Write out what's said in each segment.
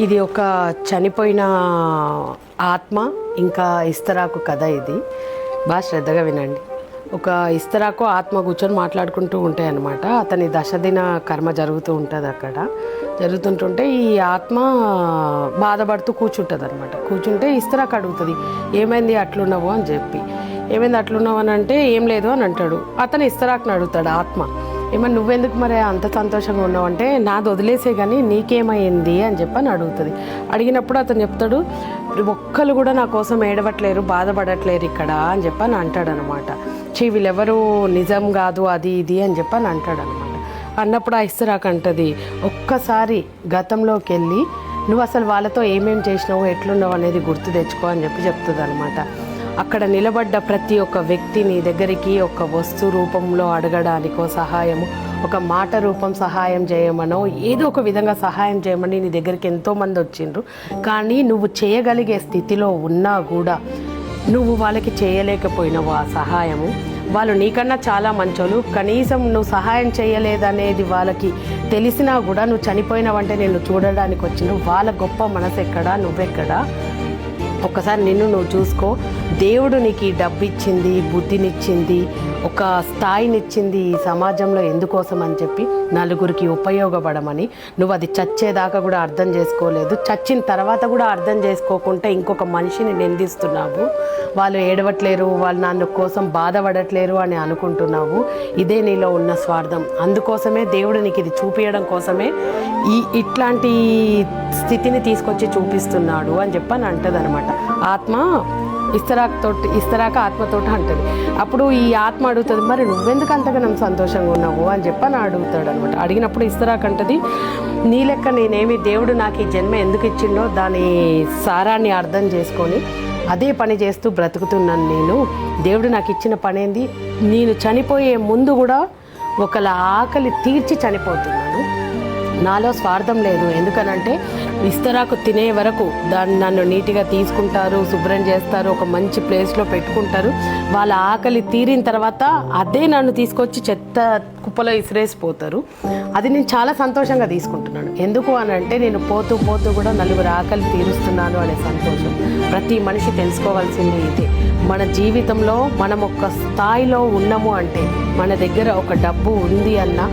ఇది ఒక చనిపోయిన ఆత్మ ఇంకా ఇస్తరాకు కథ. ఇది బాగా శ్రద్ధగా వినండి. ఒక ఇస్తరాకు ఆత్మ కూర్చొని మాట్లాడుకుంటూ ఉంటాయి అన్నమాట. అతని దశదిన కర్మ జరుగుతూ ఉంటుంది. అక్కడ జరుగుతుంటుంటే ఈ ఆత్మ బాధపడుతూ కూర్చుంటుంది అనమాట. కూర్చుంటే ఇస్తరాకు అడుగుతుంది, ఏమైంది అట్లున్నావు అని చెప్పి. ఏమైంది అట్లున్నావు అని అంటే ఏం లేదు అని అంటాడు. అతను ఇస్తరాకుని అడుగుతాడు ఆత్మ, ఏమన్నా నువ్వెందుకు మరి అంత సంతోషంగా ఉన్నావు అంటే, నాది వదిలేసే కానీ నీకేమైంది అని చెప్పని అడుగుతుంది. అడిగినప్పుడు అతను చెప్తాడు, ఒక్కరు కూడా నా కోసం ఏడవట్లేరు, బాధపడట్లేరు ఇక్కడ అని చెప్పని అంటాడు అనమాట. వీళ్ళెవరు నిజం కాదు అది ఇది అని చెప్పని అంటాడు అనమాట. అన్నప్పుడు ఆ ఇస్తరాకు అంటది, ఒక్కసారి గతంలోకి వెళ్ళి నువ్వు అసలు వాళ్ళతో ఏమేం చేసినావు ఎట్లున్నావు అనేది గుర్తు తెచ్చుకో అని చెప్తుంది అనమాట. అక్కడ నిలబడ్డ ప్రతి ఒక్క వ్యక్తి నీ దగ్గరికి ఒక వస్తు రూపంలో అడగడానికో సహాయము, ఒక మాట రూపం సహాయం చేయమనో ఏదో ఒక విధంగా సహాయం చేయమని నీ దగ్గరికి ఎంతోమంది వచ్చిండ్రు. కానీ నువ్వు చేయగలిగే స్థితిలో ఉన్నా కూడా నువ్వు వాళ్ళకి చేయలేకపోయినావు ఆ సహాయము. వాళ్ళు నీకన్నా చాలా మంచోళ్ళు, కనీసం నువ్వు సహాయం చేయలేదనేది వాళ్ళకి తెలిసినా కూడా నువ్వు చనిపోయినావంటే నిన్ను చూడడానికి వచ్చినావు. వాళ్ళ గొప్ప మనసు ఎక్కడా, నువ్వెక్కడా? ఒక్కసారి నిన్ను నువ్వు చూసుకో. దేవుడు నీకు ఈ డబ్బు ఇచ్చింది, బుద్ధినిచ్చింది, ఒక స్థాయినిచ్చింది ఈ సమాజంలో ఎందుకోసం అని చెప్పి, నలుగురికి ఉపయోగపడమని. నువ్వు అది చచ్చేదాకా కూడా అర్థం చేసుకోలేదు. చచ్చిన తర్వాత కూడా అర్థం చేసుకోకుండా ఇంకొక మనిషిని నిందిస్తున్నావు. వాళ్ళు ఏడవట్లేరు, వాళ్ళు నన్ను కోసం బాధపడట్లేరు అని అనుకుంటున్నావు. ఇదే నీలో ఉన్న స్వార్థం. అందుకోసమే దేవుడు నీకు ఇది చూపించడం కోసమే ఇట్లాంటి స్థితిని తీసుకొచ్చి చూపిస్తున్నాడు అని చెప్పని అంటది అనమాట. ఆత్మ ఇస్తరాక ఆత్మతోటి అంటది. అప్పుడు ఈ ఆత్మ అడుగుతుంది, మరి నువ్వెందుకు అంతగా నన్ను సంతోషంగా ఉన్నావు అని చెప్పని అడుగుతాడు అనమాట. అడిగినప్పుడు ఇస్తరాకు అంటది, నీ లెక్క నేనేమి దేవుడు నాకు ఈ జన్మ ఎందుకు ఇచ్చిండో దాని సారాన్ని అర్థం చేసుకొని అదే పని చేస్తూ బ్రతుకుతున్నాను నేను. దేవుడు నాకు ఇచ్చిన పని ఏంది, నేను చనిపోయే ముందు కూడా ఒకళ్ళ ఆకలి తీర్చి చనిపోతున్నాను. నాలో స్వార్థం లేదు. ఎందుకనంటే ఇస్తరాకు తినే వరకు దాన్ని నన్ను నీట్గా తీసుకుంటారు, శుభ్రం చేస్తారు, ఒక మంచి ప్లేస్లో పెట్టుకుంటారు. వాళ్ళ ఆకలి తీరిన తర్వాత అదే నన్ను తీసుకొచ్చి చెత్త కుప్పలో ఇసిరేసిపోతారు. అది నేను చాలా సంతోషంగా తీసుకుంటున్నాను. ఎందుకు అని అంటే నేను పోతూ పోతూ కూడా నలుగురు ఆకలి తీరుస్తున్నాను అనే సంతోషం. ప్రతి మనిషి తెలుసుకోవాల్సింది ఇదే. మన జీవితంలో మనం ఒక స్థాయిలో ఉన్నాము అంటే, మన దగ్గర ఒక డబ్బు ఉంది అన్నా,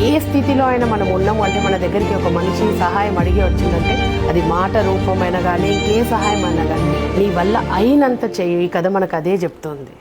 ఏ స్థితిలో అయినా మనం ఉన్నాము అంటే, మన దగ్గరికి ఒక మనిషి సహాయం అడిగి వచ్చిందంటే, అది మాట రూపమైనా కానీ ఇంకే సహాయం అన్నా కానీ నీ వల్ల అయినంత చెయ్యి. ఈ కథ మనకు అదే చెప్తోంది.